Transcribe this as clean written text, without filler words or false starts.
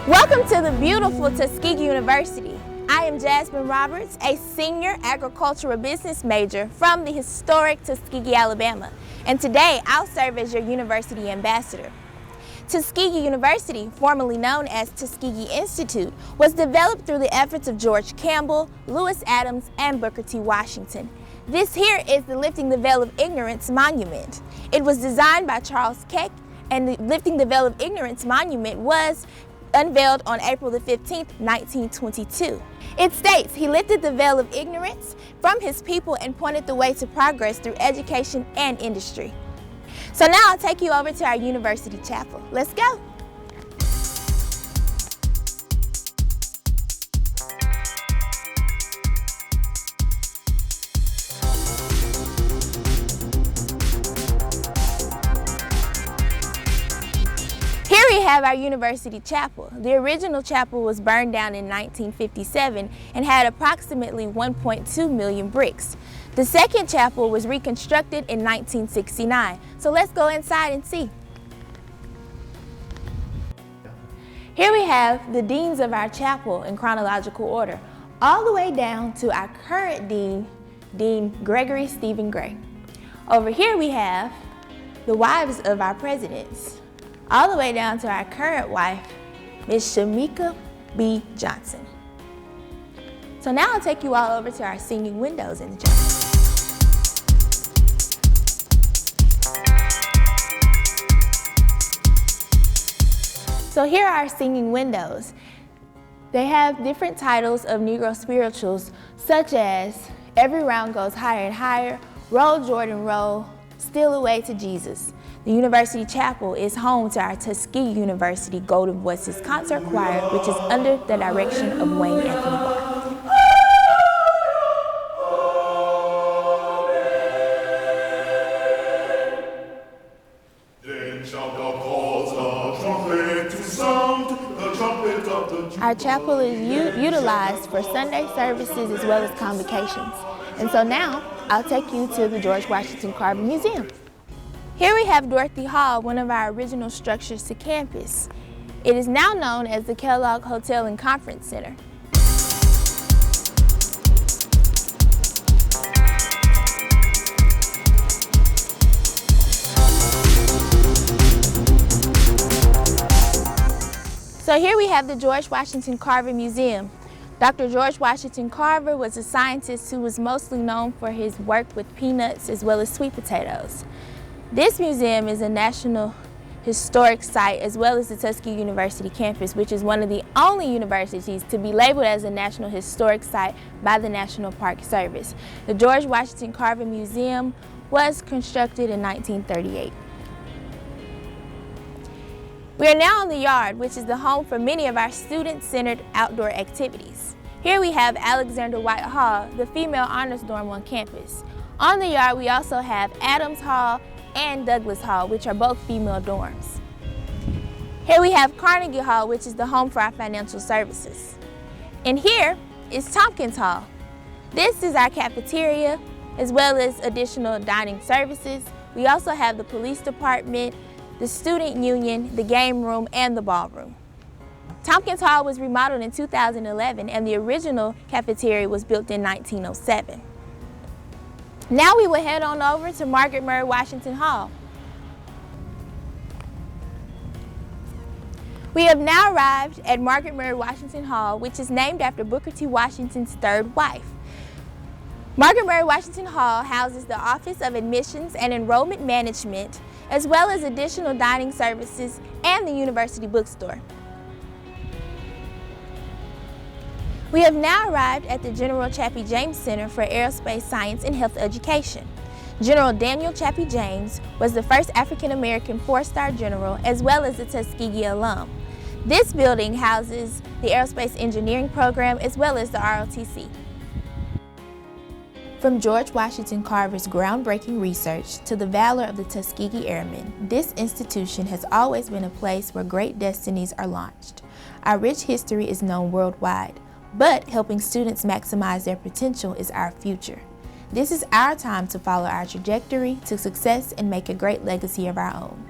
Welcome to the beautiful Tuskegee University. I am Jasmine Roberts, a senior agricultural business major from the historic Tuskegee, Alabama, and today I'll serve as your university ambassador. Tuskegee University, formerly known as Tuskegee Institute, was developed through the efforts of George Campbell, Lewis Adams, and Booker T. Washington. This here is the Lifting the Veil of Ignorance Monument. It was designed by Charles Keck, and the Lifting the Veil of Ignorance Monument was unveiled on April the 15th, 1922. It states, "He lifted the veil of ignorance from his people and pointed the way to progress through education and industry." So now I'll take you over to our university chapel. Let's go. Here we have our university chapel. The original chapel was burned down in 1957 and had approximately 1.2 million bricks. The second chapel was reconstructed in 1969. So let's go inside and see. Here we have the deans of our chapel in chronological order, all the way down to our current dean, Dean Gregory Stephen Gray. Over here we have the wives of our presidents, all the way down to our current wife, Ms. Shamika B. Johnson. So now I'll take you all over to our singing windows in the chapel. So here are our singing windows. They have different titles of Negro spirituals, such as "Every Round Goes Higher and Higher," "Roll Jordan Roll," "Still Away to Jesus." The University Chapel is home to our Tuskegee University Golden Voices Concert Choir, which is under the direction of Wayne Anthony Barr. Our chapel is utilized for Sunday services as well as convocations. And so now, I'll take you to the George Washington Carver Museum. Here we have Dorothy Hall, one of our original structures to campus. It is now known as the Kellogg Hotel and Conference Center. So here we have the George Washington Carver Museum. Dr. George Washington Carver was a scientist who was mostly known for his work with peanuts as well as sweet potatoes. This museum is a National Historic Site as well as the Tuskegee University campus, which is one of the only universities to be labeled as a National Historic Site by the National Park Service. The George Washington Carver Museum was constructed in 1938. We are now in the yard, which is the home for many of our student-centered outdoor activities. Here we have Alexander White Hall, the female honors dorm on campus. On the yard, we also have Adams Hall and Douglas Hall, which are both female dorms. Here we have Carnegie Hall, which is the home for our financial services. And here is Tompkins Hall. This is our cafeteria, as well as additional dining services. We also have the police department, the student union, the game room, and the ballroom. Tompkins Hall was remodeled in 2011, and the original cafeteria was built in 1907. Now we will head on over to Margaret Murray Washington Hall. We have now arrived at Margaret Murray Washington Hall, which is named after Booker T. Washington's third wife. Margaret Murray Washington Hall houses the Office of Admissions and Enrollment Management, as well as additional dining services and the university bookstore. We have now arrived at the General Chappie James Center for Aerospace Science and Health Education. General Daniel Chappie James was the first African-American four-star general as well as a Tuskegee alum. This building houses the Aerospace Engineering Program as well as the ROTC. From George Washington Carver's groundbreaking research to the valor of the Tuskegee Airmen, this institution has always been a place where great destinies are launched. Our rich history is known worldwide, but helping students maximize their potential is our future. This is our time to follow our trajectory to success and make a great legacy of our own.